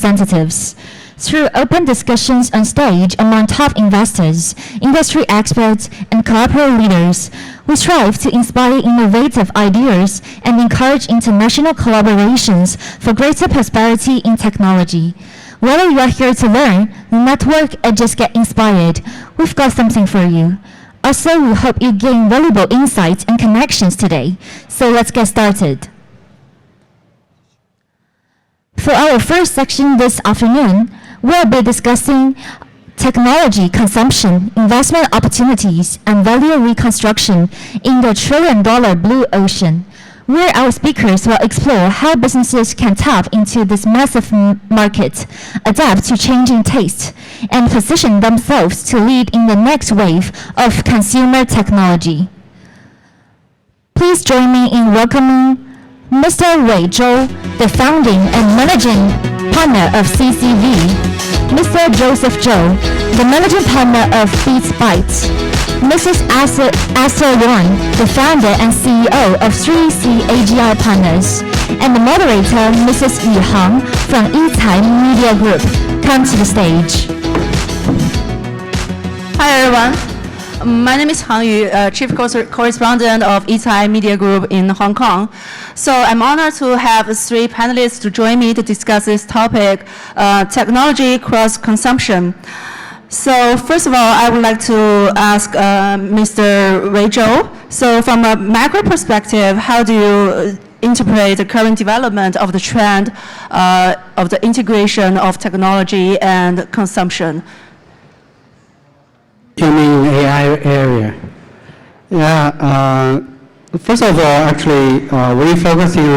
representatives. Through open discussions on stage among top investors, industry experts, and corporate leaders, we strive to inspire innovative ideas and encourage international collaborations for greater prosperity in technology. Whether you are here to learn, network, or just get inspired, we've got something for you. Also, we hope you gain valuable insights and connections today. So let's get started. For our first section this afternoon, we'll be discussing technology consumption, investment opportunities, and value reconstruction in the trillion-dollar blue ocean, where our speakers will explore how businesses can tap into this massive market, adapt to changing tastes, and position themselves to lead in the next wave of consumer technology. Please join me in welcoming Mr. Wei Zhou, the founding and managing partner of CCV, Mr. Joseph Zhou, the managing partner of Beats Bytes, Mrs. Esther Yuan, the founder and CEO of 3C AGI Partners, and the moderator, Mrs. Yu Hang from Yicai Media Group. Come to the stage. Hi everyone, my name is Hang Yu, Chief Correspondent of Yicai Media Group in Hong Kong. So I'm honored to have 3 panelists to join me to discuss this topic, technology cross-consumption. So first of all, I would like to ask Mr. Wei Zhou. So from a macro perspective, how do you interpret the current development of the trend of the integration of technology and consumption? You mean AI area? Yeah. First of all, actually, we're focusing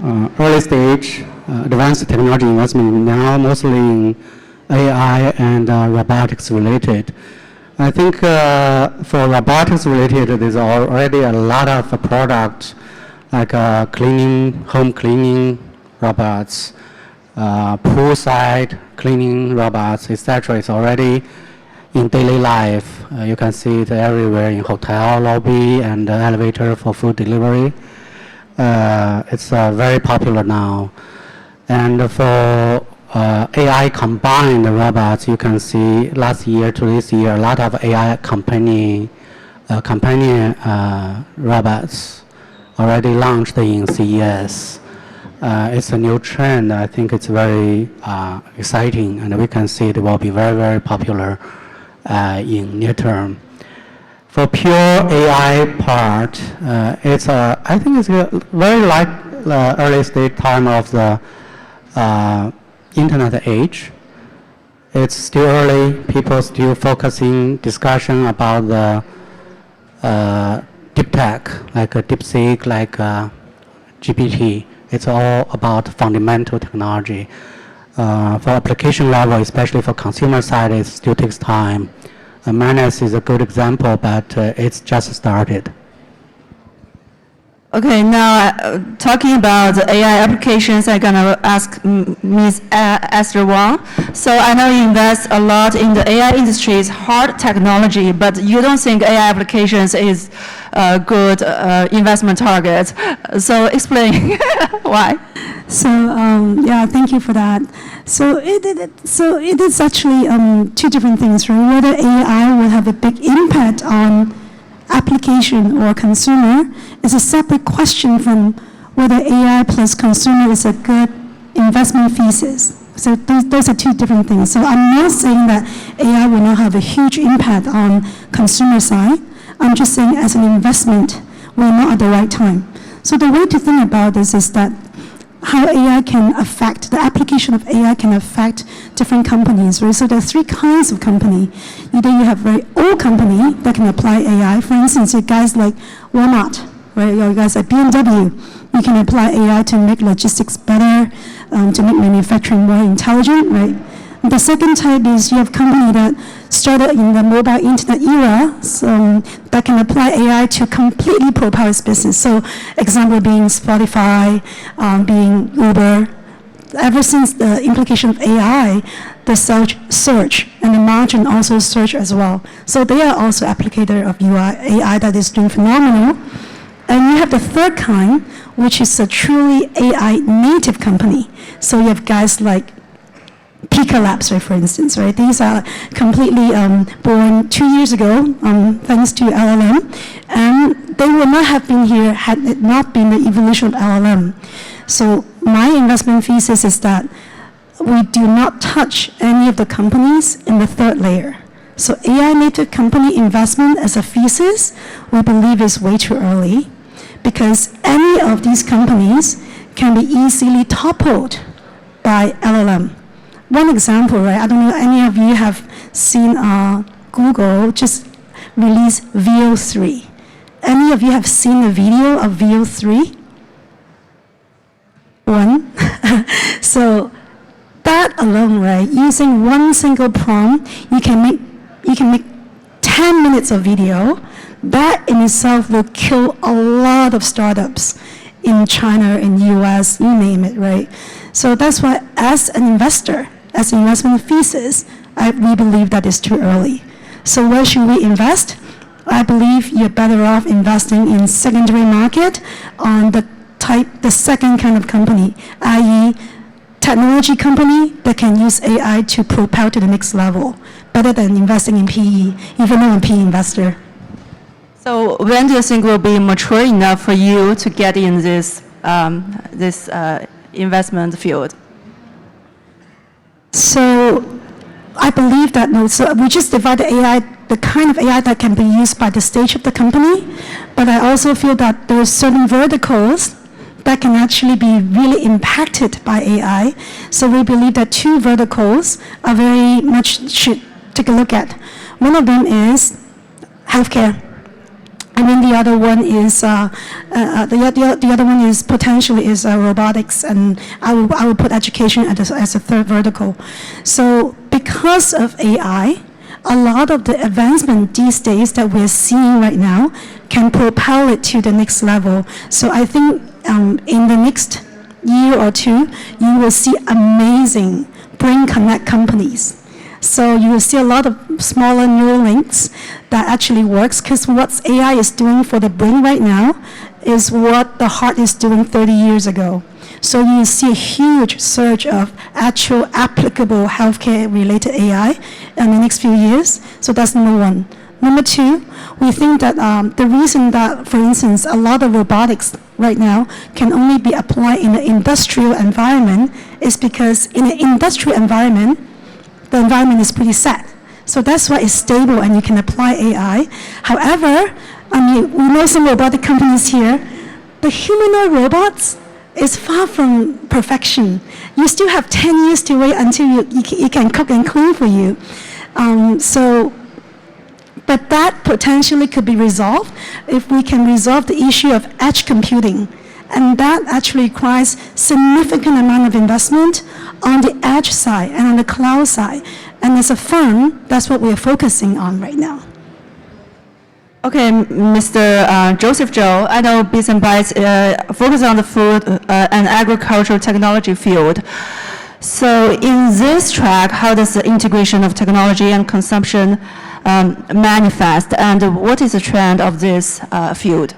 on early stage advanced technology investment now, mostly in AI and robotics related. I think for robotics related, there's already a lot of products like home cleaning robots, poolside cleaning robots, etc. It's already in daily life. You can see it everywhere in hotel lobby and elevator for food delivery. It's very popular now. And for AI combined robots, you can see last year to this year, a lot of AI companion robots already launched in CES. It's a new trend. I think it's very exciting, and we can see it will be very, very popular in near term. For pure AI part, I think it's very like the early stage time of the internet age. It's still early. People still focusing discussion about the deep tech, like DeepSeek, like GPT. It's all about fundamental technology. For application level, especially for consumer side, it still takes time. Manus is a good example, but it's just started. Okay, now talking about the AI applications, I'm gonna ask Ms. Esther Wang. So I know you invest a lot in the AI industry's hard technology, but you don't think AI applications is a good investment target. So explain why. So yeah, thank you for that. So it is actually 2 different things, right? Whether AI will have a big impact on application or consumer is a separate question from whether AI plus consumer is a good investment thesis. So those are 2 different things. So I'm not saying that AI will not have a huge impact on consumer side. I'm just saying as an investment, we're not at the right time. So the way to think about this is that how AI can affect, the application of AI can affect different companies, right? So there are 3 kinds of company. Either you have very old company that can apply AI. For instance, you guys like Walmart, right? You guys like BMW. You can apply AI to make logistics better, to make manufacturing more intelligent, right? The second type is you have company that started in the mobile internet era, so that can apply AI to completely propel its business. So example being Spotify, being Uber. Ever since the implication of AI, the search and the margin also surge as well. So they are also applicator of AI that is doing phenomenal. And you have the third kind, which is a truly AI native company. So you have guys like Pika Labs, right, for instance, right? These are completely born 2 years ago, thanks to LLM, and they would not have been here had it not been the evolution of LLM. So my investment thesis is that we do not touch any of the companies in the third layer. So AI native company investment as a thesis, we believe is way too early, because any of these companies can be easily toppled by LLM. One example, right? I don't know, any of you have seen Google just release VO3. Any of you have seen a video of VO3? One. So that alone, right? Using one single prompt, you can make 10 minutes of video. That in itself will kill a lot of startups in China, in US, you name it, right? So that's why, as an investor, as an investment thesis, we believe that is too early. So where should we invest? I believe you're better off investing in secondary market on the second kind of company, i.e., technology company that can use AI to propel to the next level, better than investing in PE, even though I'm a PE investor. So when do you think will be mature enough for you to get in this investment field? So I believe that so we just divide the AI, the kind of AI that can be used by the stage of the company, but I also feel that there are certain verticals that can actually be really impacted by AI. So we believe that two verticals are very much should take a look at. One of them is healthcare. And then the other one is the other one is potentially is robotics, and I will put education as a third vertical. So because of AI, a lot of the advancement these days that we're seeing right now can propel it to the next level. So I think in the next year or two, you will see amazing brain connect companies. So you will see a lot of smaller neural links that actually works, because what AI is doing for the brain right now is what the heart is doing 30 years ago. So you will see a huge surge of actual applicable healthcare-related AI in the next few years. So that's number one. Number two, we think that the reason that, for instance, a lot of robotics right now can only be applied in an industrial environment is because in an industrial environment, the environment is pretty set. So that's why it's stable and you can apply AI. However, we know some robotic companies here. The humanoid robots is far from perfection. You still have 10 years to wait until you can cook and clean for you. But that potentially could be resolved if we can resolve the issue of edge computing. And that actually requires significant amount of investment on the edge side and on the cloud side. And as a firm, that's what we're focusing on right now. Okay, Mr. Joseph Zhou, I know Bits and Bytes focus on the food and agricultural technology field. So in this track, how does the integration of technology and consumption manifest, and what is the trend of this field?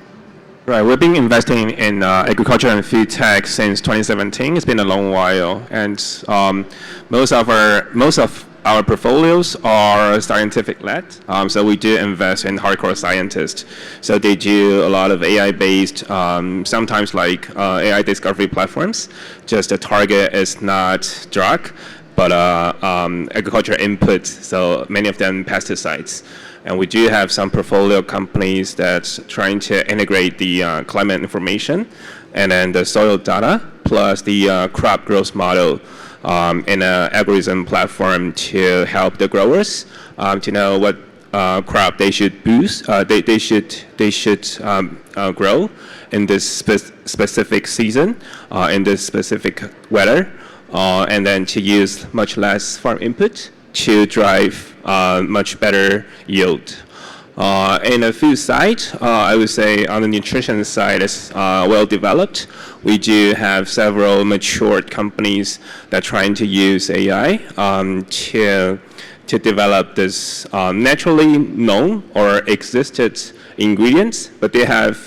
Right, we've been investing in agriculture and food tech since 2017. It's been a long while, and most of our portfolios are scientific-led. So we do invest in hardcore scientists. So they do a lot of AI-based, sometimes like AI discovery platforms. Just the target is not drug, but agriculture input. So many of them pesticides. And we do have some portfolio companies that's trying to integrate the climate information and then the soil data plus the crop growth model in an algorithm platform to help the growers to know what crop they should boost, they should grow in this specific season, in this specific weather, and then to use much less farm input to drive much better yield. In the food side, I would say on the nutrition side is well developed. We do have several matured companies that are trying to use AI to develop this naturally known or existed ingredients, but they have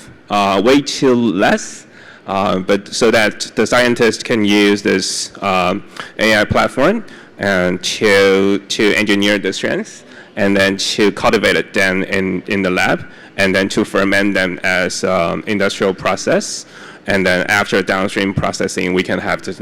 way too less. But so that the scientists can use this AI platform and to engineer the strength, and then to cultivate it then in the lab, and then to ferment them as industrial process. And then after downstream processing, we can have the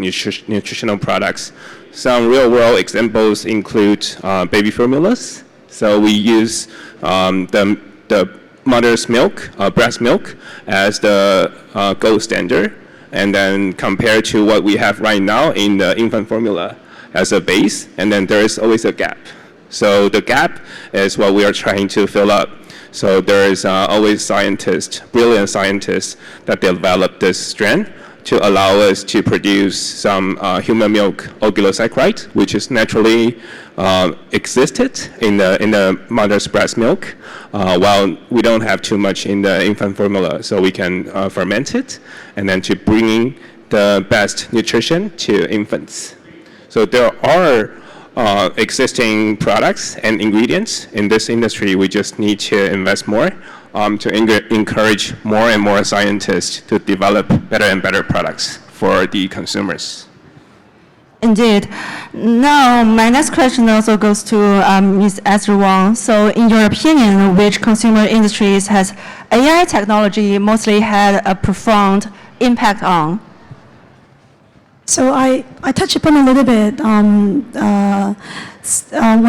nutritional products. Some real-world examples include baby formulas. So we use the mother's milk, breast milk, as the gold standard, and then compared to what we have right now in the infant formula as a base, and then there is always a gap. So the gap is what we are trying to fill up. So there is always scientists, brilliant scientists, that develop this strand to allow us to produce some human milk oligosaccharide, which is naturally existed in the mother's breast milk, while we don't have too much in the infant formula. So we can ferment it, and then to bring the best nutrition to infants. So there are existing products and ingredients in this industry. We just need to invest more to encourage more and more scientists to develop better and better products for the consumers. Indeed. Now, my next question also goes to Ms. Esther Wang. So, in your opinion, which consumer industries has AI technology mostly had a profound impact on? So I touched upon a little bit when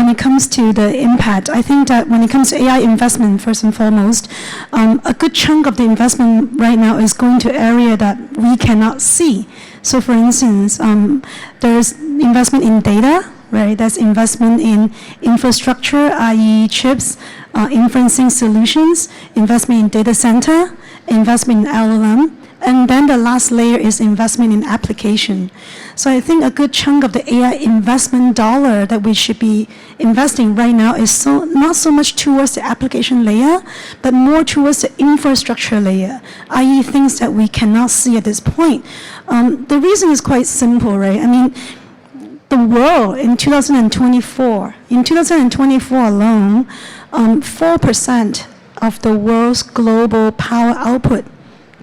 it comes to the impact. I think that when it comes to AI investment, first and foremost, a good chunk of the investment right now is going to area that we cannot see. So for instance, there's investment in data, right? That's investment in infrastructure, i.e. chips, inferencing solutions, investment in data center, investment in LLM, and then the last layer is investment in application. So I think a good chunk of the AI investment dollar that we should be investing right now is not so much towards the application layer, but more towards the infrastructure layer, i.e. things that we cannot see at this point. The reason is quite simple, right? I mean, the world in 2024 alone, 4% of the world's global power output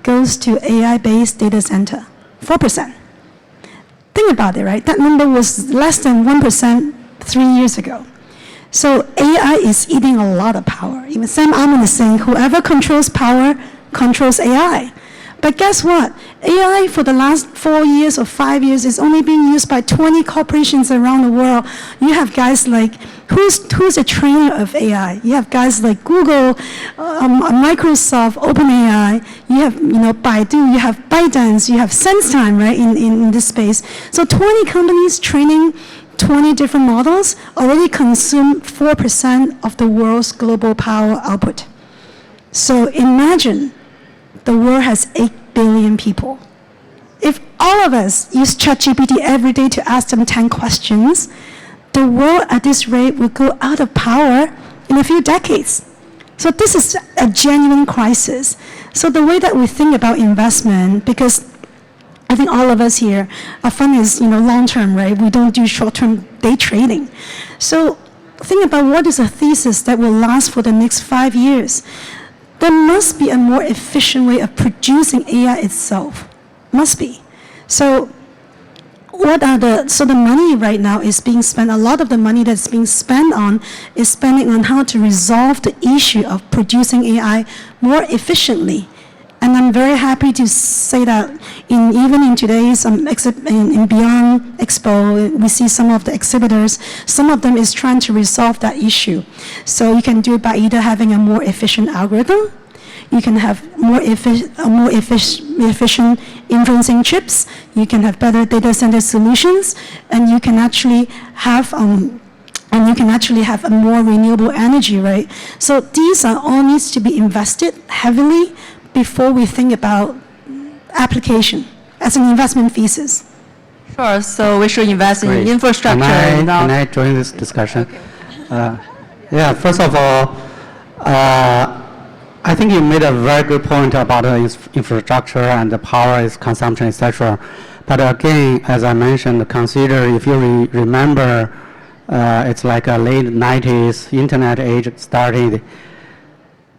goes to AI-based data center, 4%. Think about it, right? That number was less than 1% 3 years ago. So AI is eating a lot of power. Even Sam Altman is saying, whoever controls power controls AI. But guess what? AI for the last 4 years or 5 years is only being used by 20 corporations around the world. You have guys like, who's a trainer of AI? You have guys like Google, Microsoft, OpenAI. You have Baidu, you have ByteDance, you have SenseTime, right, in this space. So 20 companies training 20 different models already consume 4% of the world's global power output. So imagine the world has 8 billion people. If all of us use ChatGPT every day to ask them 10 questions, the world at this rate will go out of power in a few decades. So this is a genuine crisis. So the way that we think about investment, because I think all of us here, our fund is long-term, right? We don't do short-term day trading. So think about what is a thesis that will last for the next 5 years. There must be a more efficient way of producing AI itself. Must be. So the money right now is being spent, a lot of the money that's being spent on is spending on how to resolve the issue of producing AI more efficiently. And I'm very happy to say that even in today's in Beyond Expo, we see some of the exhibitors, some of them is trying to resolve that issue. So you can do it by either having a more efficient algorithm, you can have more efficient inferencing chips, you can have better data center solutions, and you can actually have a more renewable energy, right? So these are all needs to be invested heavily before we think about application as an investment thesis. Sure, so we should invest in Great. infrastructure. Can I join this discussion? Okay. Yeah, first of all, I think you made a very good point about infrastructure and the power consumption, etc. But again, as I mentioned, consider if you remember, it's like a late 90s internet age started.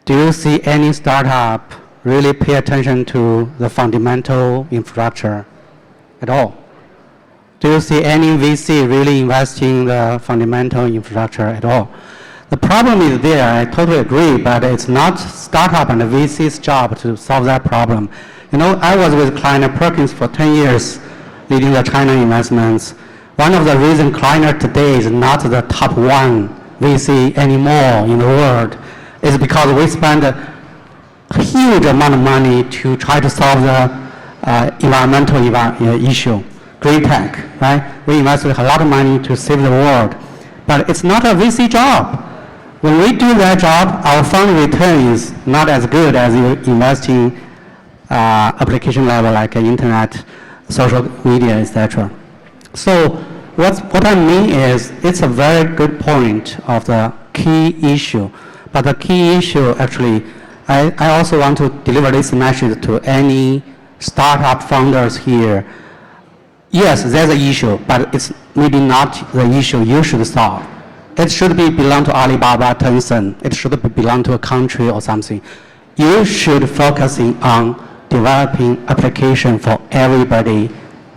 Do you see any startup really pay attention to the fundamental infrastructure at all? Do you see any VC really investing in the fundamental infrastructure at all? The problem is there, I totally agree, but it's not startup and the VC's job to solve that problem. You know, I was with Kleiner Perkins for 10 years, leading the China investments. One of the reasons Kleiner today is not the top one VC anymore in the world is because we spend a huge amount of money to try to solve the environmental issue. Green tech, right? We invested a lot of money to save the world, but it's not a VC job. When we do that job, our fund return is not as good as you investing application level like internet, social media, etc. So what I mean is it's a very good point of the key issue, but the key issue actually, I also want to deliver this message to any startup founders here. Yes, there's an issue, but it's maybe not the issue you should solve. It should belong to Alibaba, Tencent. It should belong to a country or something. You should focusing on developing application for everybody,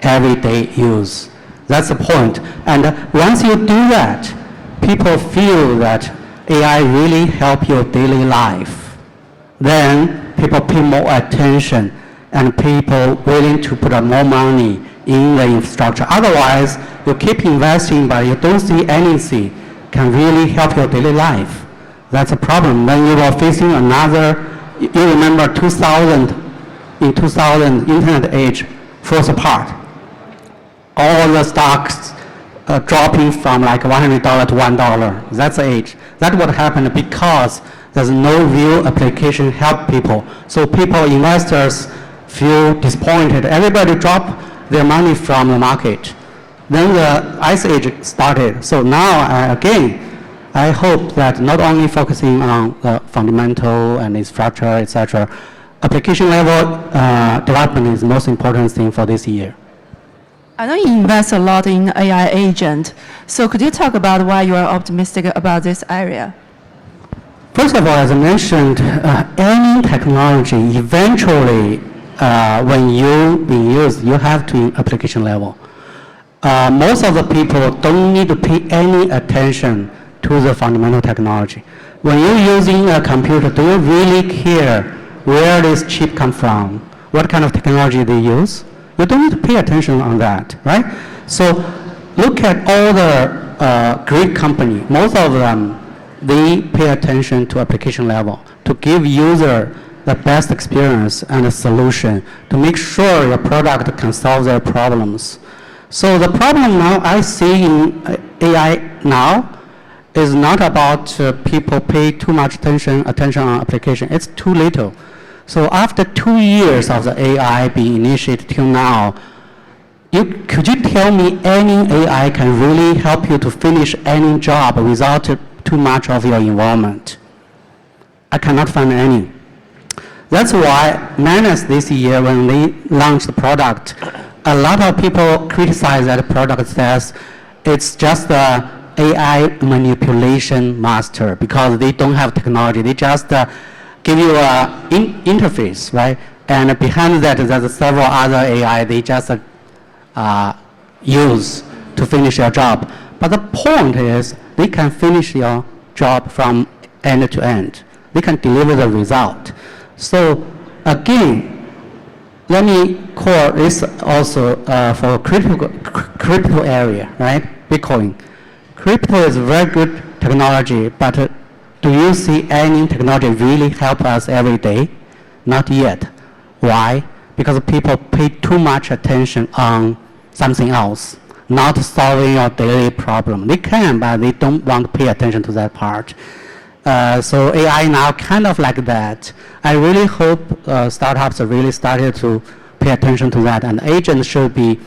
everyday use. That's the point. And once you do that, people feel that AI really help your daily life. Then people pay more attention and people willing to put more money in the infrastructure. Otherwise, you keep investing, but you don't see anything can really help your daily life. That's a problem. When you were facing another, you remember 2000, in 2000, internet age falls apart. All the stocks dropping from like $100 to $1. That's the age. That's what happened because there's no real application help people. So people, investors feel disappointed. Everybody dropped their money from the market. Then the ice age started. So now, again, I hope that not only focusing on the fundamental and infrastructure, etc., application level development is the most important thing for this year. I know you invest a lot in AI agent. So could you talk about why you are optimistic about this area? First of all, as I mentioned, any technology eventually, when you be used, you have to application level. Most of the people don't need to pay any attention to the fundamental technology. When you're using a computer, do you really care where this chip comes from, what kind of technology they use? You don't need to pay attention on that, right? So look at all the great companies. Most of them, they pay attention to application level to give user the best experience and a solution to make sure your product can solve their problems. So the problem now I see in AI now is not about people pay too much attention on application. It's too little. So after 2 years of the AI being initiated till now, could you tell me any AI can really help you to finish any job without too much of your involvement? I cannot find any. That's why Manus this year, when they launched the product, a lot of people criticize that product says it's just the AI manipulation master because they don't have technology. They just give you an interface, right? And behind that, there's several other AI they just use to finish your job. But the point is they can finish your job from end to end. They can deliver the result. So again, let me call this also for crypto area, right? Bitcoin. Crypto is very good technology, but do you see any technology really help us every day? Not yet. Why? Because people pay too much attention on something else, not solving your daily problem. They can, but they don't want to pay attention to that part. So AI now kind of like that. I really hope startups really started to pay attention to that, and agents should be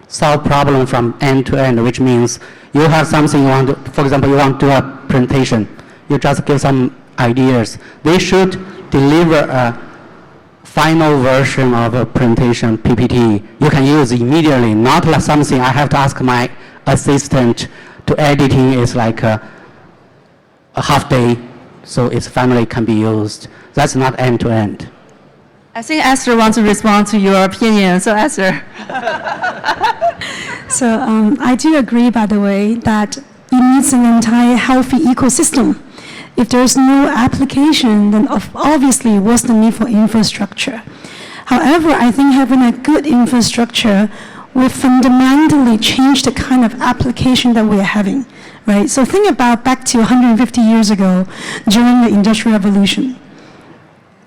solve problem from end to end, which means you have something you want to, for example, you want to do a presentation. You just give some ideas. They should deliver a final version of a presentation, PPT. You can use immediately, not like something I have to ask my assistant to editing is like a half day, so its finally can be used. That's not end to end. I think Esther wants to respond to your opinion. So Esther. So I do agree, by the way, that it needs an entire healthy ecosystem. If there's no application, then obviously what's the need for infrastructure? However, I think having a good infrastructure will fundamentally change the kind of application that we're having, right? So think about back to 150 years ago during the Industrial Revolution.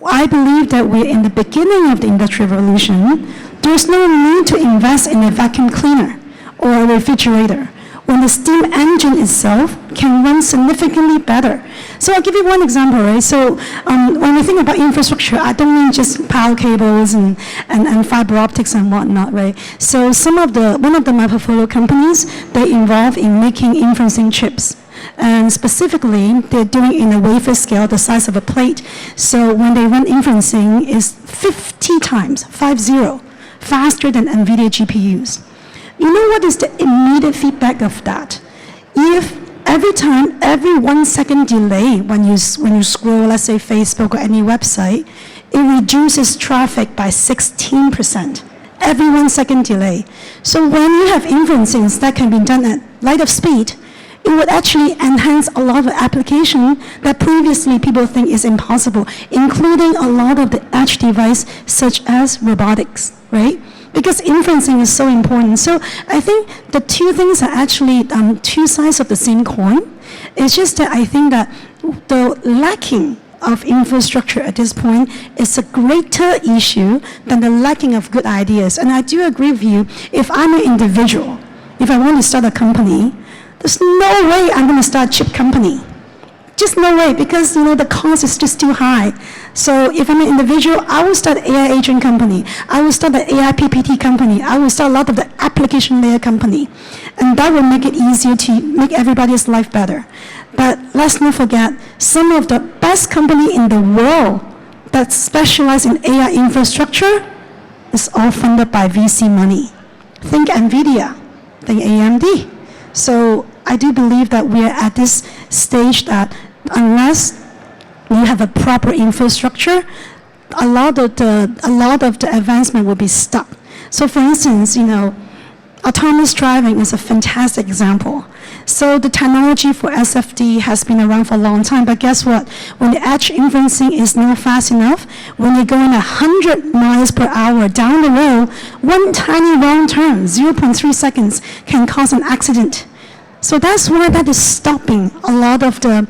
I believe that we're in the beginning of the Industrial Revolution. There's no need to invest in a vacuum cleaner or a refrigerator when the steam engine itself can run significantly better. So I'll give you one example, right? So when we think about infrastructure, I don't mean just power cables and fiber optics and whatnot, right? So one of my portfolio companies, they involve in making inferencing chips. And specifically, they're doing in a wafer scale the size of a plate. So when they run inferencing, it's 50 times, 50, faster than NVIDIA GPUs. You know what is the immediate feedback of that? If every 1 second delay when you scroll, let's say Facebook or any website, it reduces traffic by 16%. Every 1 second delay. So when you have inferencing that can be done at light of speed, it would actually enhance a lot of application that previously people think is impossible, including a lot of the edge device such as robotics, right? Because inferencing is so important. So I think the two things are actually two sides of the same coin. It's just that I think that the lacking of infrastructure at this point is a greater issue than the lacking of good ideas. And I do agree with you, if I'm an individual, if I want to start a company, there's no way I'm going to start a chip company. Just no way, because the cost is just too high. So if I'm an individual, I will start an AI agent company. I will start an AI PPT company. I will start a lot of the application layer company. And that will make it easier to make everybody's life better. But let's not forget, some of the best company in the world that specialize in AI infrastructure is all funded by VC money. Think NVIDIA, think AMD. So I do believe that we are at this stage that unless we have a proper infrastructure, a lot of the advancement will be stuck. So for instance, autonomous driving is a fantastic example. So the technology for SFD has been around for a long time, but guess what? When the edge inferencing is not fast enough, when you're going 100 miles per hour down the road, one tiny wrong turn, 0.3 seconds, can cause an accident. So that's why that is stopping a lot of the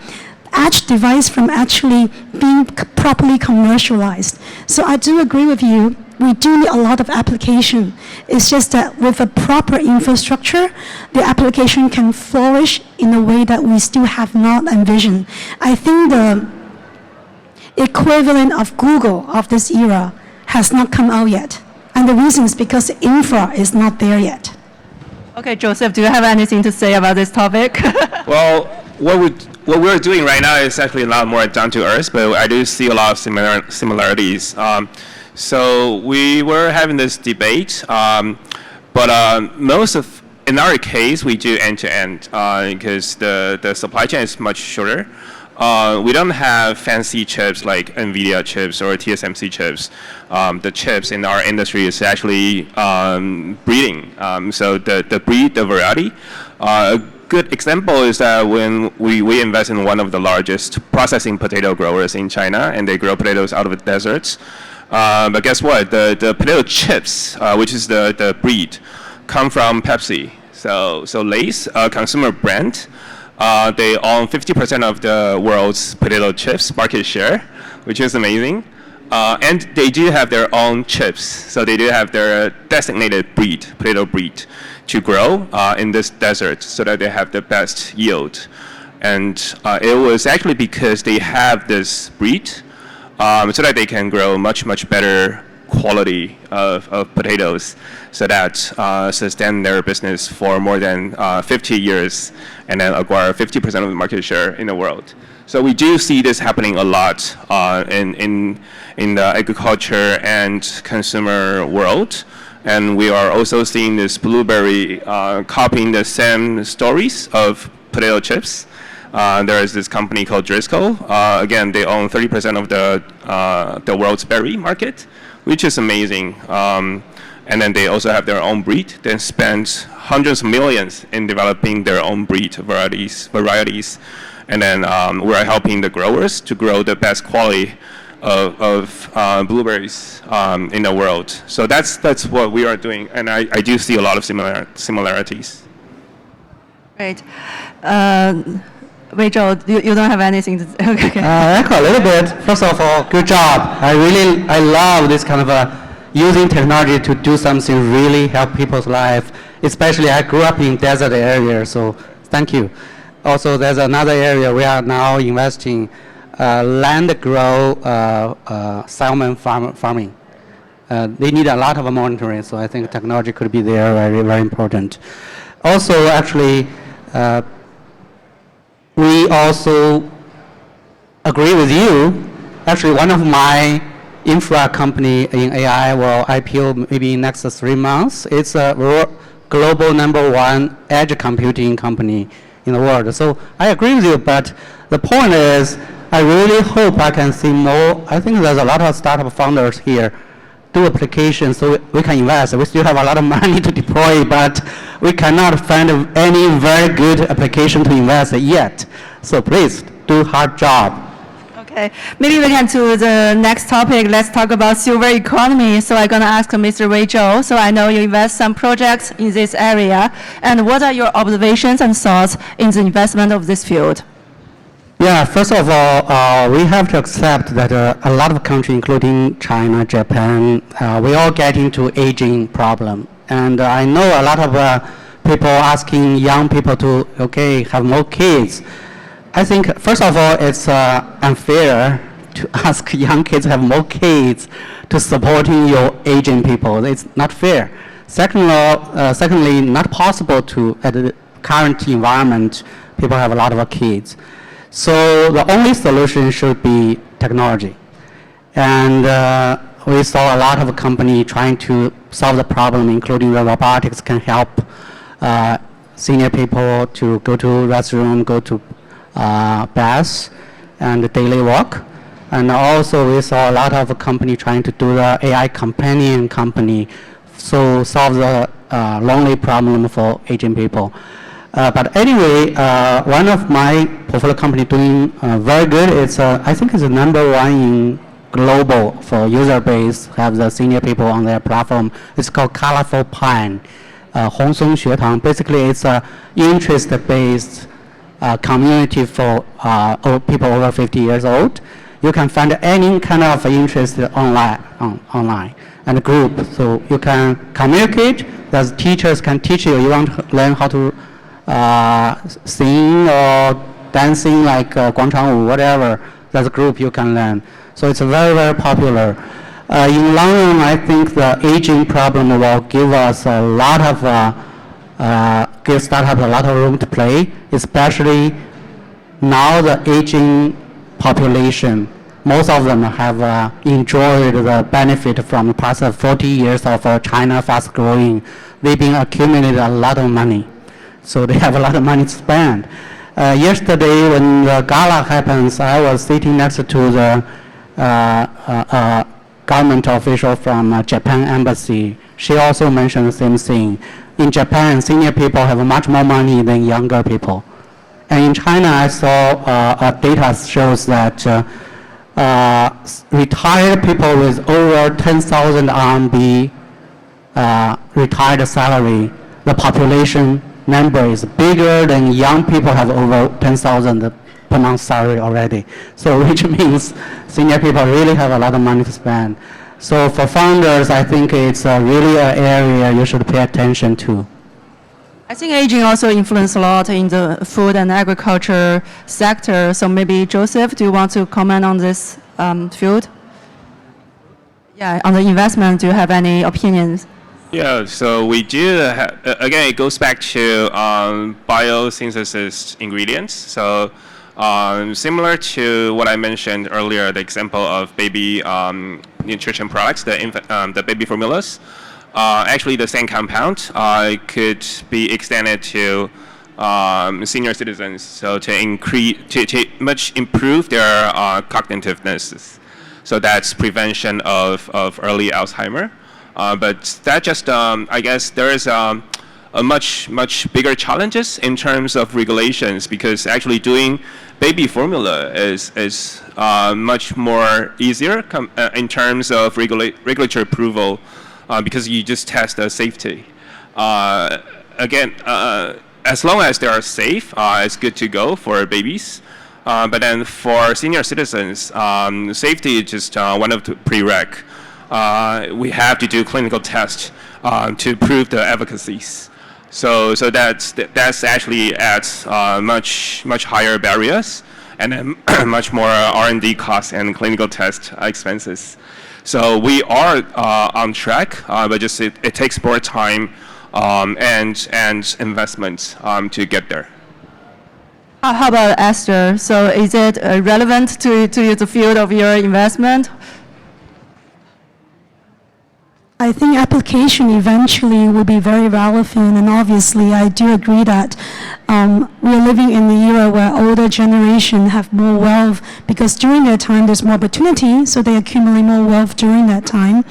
edge device from actually being properly commercialized. So I do agree with you. We do need a lot of application. It's just that with a proper infrastructure, the application can flourish in a way that we still have not envisioned. I think the equivalent of Google of this era has not come out yet. And the reason is because the infra is not there yet. Okay, Joseph, do you have anything to say about this topic? Well, what we're doing right now is actually a lot more down to earth, but I do see a lot of similarities. So we were having this debate, but in our case, we do end-to-end because the supply chain is much shorter. We don't have fancy chips like NVIDIA chips or TSMC chips. The chips in our industry is actually breeding. So the breed, the variety. A good example is that when we invest in one of the largest processing potato growers in China, and they grow potatoes out of the deserts. But guess what? The potato chips, which is the breed, come from Pepsi. So Lay's, a consumer brand, they own 50% of the world's potato chips market share, which is amazing. And they do have their own chips. So they do have their designated breed, potato breed, to grow in this desert so that they have the best yield. And it was actually because they have this breed so that they can grow much better quality of potatoes so that sustain their business for more than 50 years and then acquire 50% of the market share in the world. So we do see this happening a lot in the agriculture and consumer world. And we are also seeing this blueberry copying the same stories of potato chips. There is this company called Driscoll. Again, they own 30% of the world's berry market, which is amazing. And then they also have their own breed, then spend hundreds of millions in developing their own breed varieties. And then we're helping the growers to grow the best quality of blueberries in the world. So that's what we are doing, and I do see a lot of similarities. Great. Rachel, you don't have anything to say? Okay. Echo a little bit. First of all, good job. I love this kind of using technology to do something really help people's life. Especially I grew up in desert area, so thank you. Also, there's another area we are now investing land grow salmon farming. They need a lot of monitoring, so I think technology could be there, very, very important. Also, actually, we also agree with you. Actually, one of my infra company in AI will IPO maybe in next 3 months. It's a global #1 edge computing company in the world. So I agree with you, but the point is, I really hope I can see more. I think there's a lot of startup founders here do applications so we can invest. We still have a lot of money to deploy, but we cannot find any very good application to invest yet. So please do hard job. Okay, maybe we can to the next topic. Let's talk about silver economy. So I'm gonna ask Mr. Wei Zhou. So I know you invest some projects in this area, and what are your observations and thoughts in the investment of this field? Yeah, first of all, we have to accept that a lot of countries, including China, Japan, we all get into aging problem. And I know a lot of people asking young people to, have more kids. I think, first of all, it's unfair to ask young kids to have more kids to supporting your aging people. It's not fair. Secondly, not possible to, at the current environment, people have a lot of kids. So the only solution should be technology. And we saw a lot of companies trying to solve the problem, including the robotics can help senior people to go to restroom, go to baths, and daily walk. And also we saw a lot of companies trying to do the AI companion company, so solve the lonely problem for aging people. But anyway, one of my portfolio company doing very good. It's I think it's the #1 in global for user base, have the senior people on their platform. It's called Colorful Pine, 红松学堂. Basically, it's a interest-based community for people over 50 years old. You can find any kind of interest online and group. So you can communicate. The teachers can teach you. You want to learn how to sing or dancing like 广场舞, whatever. That's a group you can learn. So it's very, very popular. In long run, I think the aging problem will give us a lot of give startups a lot of room to play, especially now the aging population. Most of them have enjoyed the benefit from the past 40 years of China fast growing. They've been accumulating a lot of money. So they have a lot of money to spend. Yesterday when the gala happens, I was sitting next to the government official from Japan embassy. She also mentioned the same thing. In Japan, senior people have much more money than younger people. And in China, I saw data shows that retired people with over 10,000 RMB retired salary, the population number is bigger than young people have over 10,000 per month salary already. So which means senior people really have a lot of money to spend. So for founders, I think it's really an area you should pay attention to. I think aging also influences a lot in the food and agriculture sector. So maybe Joseph, do you want to comment on this field? Yeah, on the investment, do you have any opinions? Yeah, so we do, again, it goes back to biosynthesis ingredients. So similar to what I mentioned earlier, the example of baby nutrition products, the baby formulas, actually the same compound could be extended to senior citizens, so to much improve their cognitiveness. So that's prevention of early Alzheimer. But that just, I guess there is a much bigger challenges in terms of regulations, because actually doing baby formula is much more easier in terms of regulatory approval, because you just test the safety. Again, as long as they are safe, it's good to go for babies. But then for senior citizens, safety is just one of the prereq. We have to do clinical tests to prove the efficacies. So that's actually adds much higher barriers, and then much more R&D costs and clinical test expenses. So we are on track, but just it takes more time and investment to get there. How about Esther? So is it relevant to the field of your investment? I think application eventually will be very relevant, and obviously I do agree that we are living in the era where older generation have more wealth, because during their time there's more opportunity, so they accumulate more wealth during that time.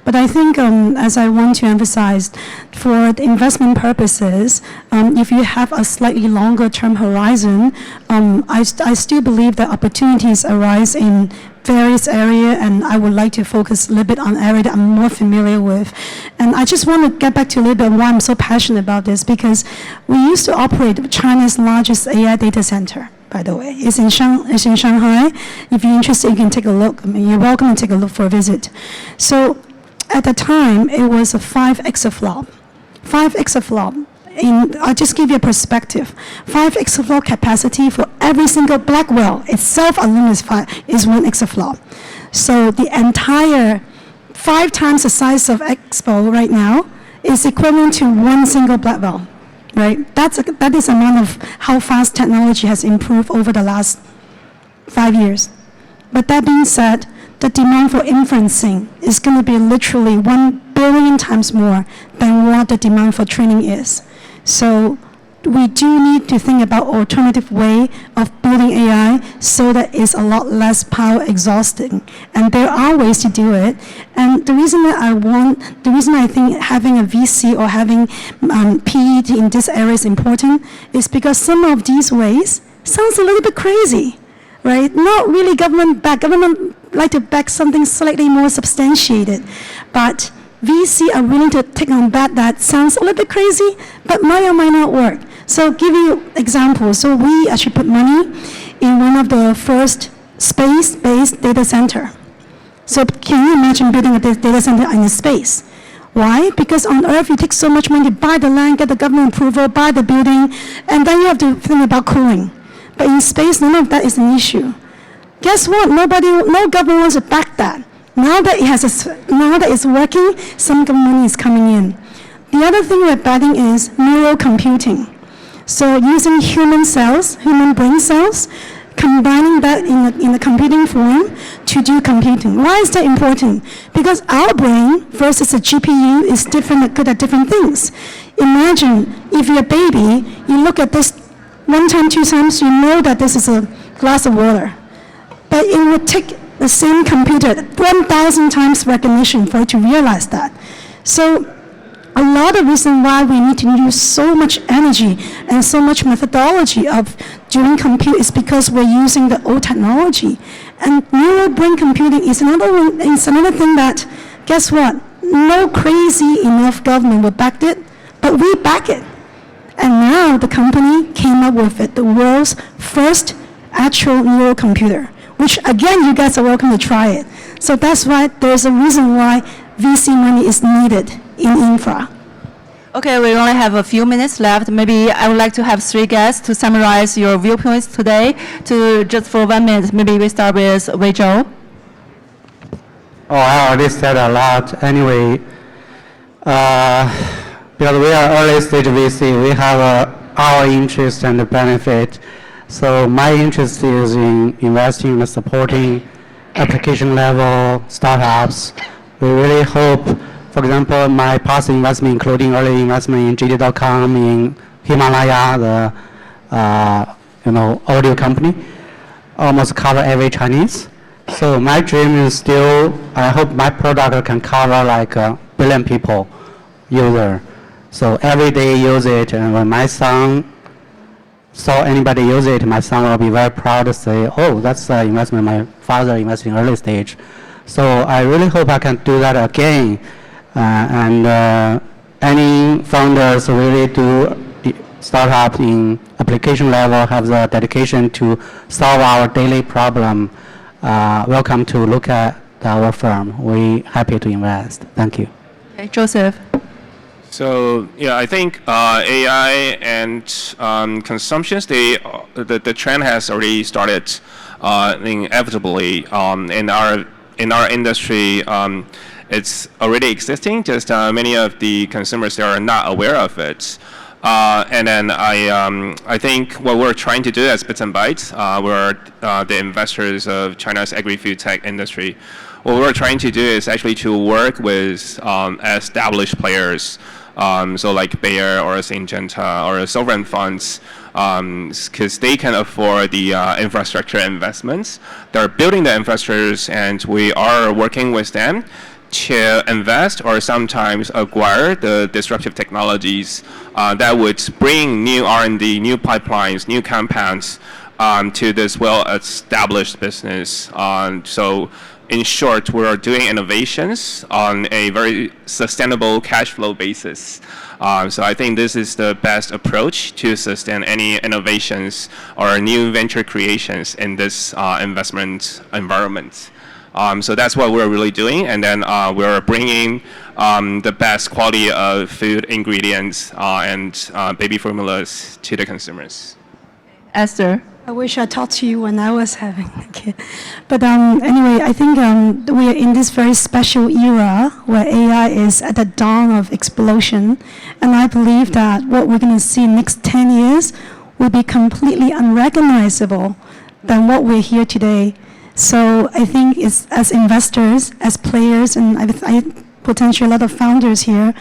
But I think, as I want to emphasize, for the investment purposes, if you have a slightly longer term horizon, I still believe that opportunities arise in various areas, and I would like to focus a little bit on area that I'm more familiar with. And I just want to get back to a little bit why I'm so passionate about this, because we used to operate China's largest AI data center, by the way. It's in Shanghai. If you're interested, you can take a look. I mean, you're welcome to take a look for a visit. So at the time, it was a 5 exaflop. 5 exaflop. I'll just give you a perspective. 5 exaflop capacity for every single Blackwell itself alone is 1 exaflop. So the entire 5 times the size of Expo right now is equivalent to 1 single Blackwell, right? That is amount of how fast technology has improved over the last 5 years. But that being said, the demand for inferencing is going to be literally 1 billion times more than what the demand for training is. So we do need to think about alternative way of building AI so that it's a lot less power exhausting. And there are ways to do it. And the reason I think having a VC or having PE in this area is important is because some of these ways sounds a little bit crazy, right? Not really government backed. Government like to back something slightly more substantiated, but VC are willing to take on bet that sounds a little bit crazy, but might or might not work. So give you examples. So we actually put money in one of the first space-based data center. So can you imagine building a data center in space? Why? Because on Earth you take so much money to buy the land, get the government approval, buy the building, and then you have to think about cooling. But in space, none of that is an issue. Guess what? No government wants to back that. Now that it's working, some money is coming in. The other thing we're betting is neural computing. So using human cells, human brain cells, combining that in a computing form to do computing. Why is that important? Because our brain versus a GPU is different, good at different things. Imagine if you're a baby, you look at this 1 time, 2 times, you know that this is a glass of water. But it would take the same computer 1,000 times recognition for it to realize that. So a lot of reason why we need to use so much energy and so much methodology of doing compute is because we're using the old technology. And neural brain computing is another thing that, guess what? No crazy enough government would back it, but we back it. And now the company came up with it, the world's first actual neural computer, which again, you guys are welcome to try it. So that's why there's a reason why VC money is needed in infra. Okay, we only have a few minutes left. Maybe I would like to have 3 guests to summarize your viewpoints today. Just for 1 minute, maybe we start with Wei Zhou. Oh, I already said a lot. Anyway, because we are early stage VC, we have our interest and benefit. So my interest is in investing and supporting application level startups. We really hope, for example, my past investment, including early investment in JD.com, in Himalaya, the audio company, almost cover every Chinese. So my dream is still, I hope my product can cover like a billion people, user. So every day use it, and when my son saw anybody use it, my son will be very proud to say, oh, that's an investment my father invested in early stage. So I really hope I can do that again. Any founders really do startup in application level have the dedication to solve our daily problem. Welcome to look at our firm. We're happy to invest. Thank you. Okay, Joseph. So yeah, I think AI and consumptions, the trend has already started inevitably in our industry. It's already existing. Just many of the consumers they are not aware of it. And then I think what we're trying to do as Bits and Bytes, we're the investors of China's agri-food tech industry. What we're trying to do is actually to work with established players, so like Bayer or Syngenta or sovereign funds, because they can afford the infrastructure investments. They're building the infrastructures, and we are working with them to invest or sometimes acquire the disruptive technologies that would bring new R&D, new pipelines, new compounds to this well-established business. So in short, we are doing innovations on a very sustainable cash flow basis. So I think this is the best approach to sustain any innovations or new venture creations in this investment environment. So that's what we're really doing, and then we're bringing the best quality of food ingredients and baby formulas to the consumers. Esther. I wish I talked to you when I was having a kid. But anyway, I think we are in this very special era where AI is at the dawn of explosion. And I believe that what we're going to see in the next 10 years will be completely unrecognizable than what we're here today. So I think it's, as investors, as players, and I potentially a lot of founders here,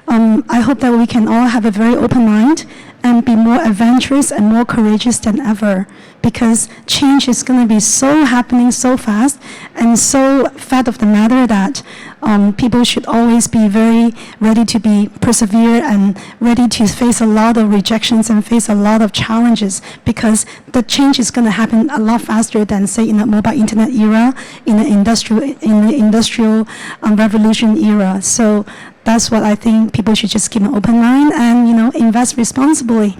I hope that we can all have a very open mind and be more adventurous and more courageous than ever, because change is going to be so happening so fast and so fact of the matter that people should always be very ready to be persevere and ready to face a lot of rejections and face a lot of challenges, because the change is going to happen a lot faster than, say, in the mobile internet era, in the industrial revolution era. So that's what I think people should just keep an open mind and, invest responsibly.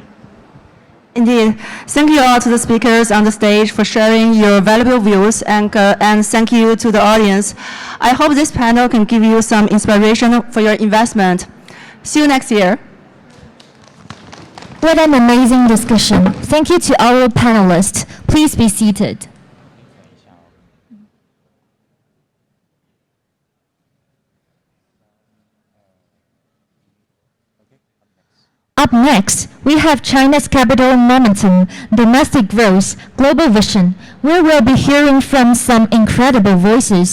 Indeed. Thank you all to the speakers on the stage for sharing your valuable views, and thank you to the audience. I hope this panel can give you some inspiration for your investment. See you next year. What an amazing discussion. Thank you to our panelists. Please be seated. Up next, we have China's capital momentum, domestic growth, global vision, where we'll be hearing from some incredible voices.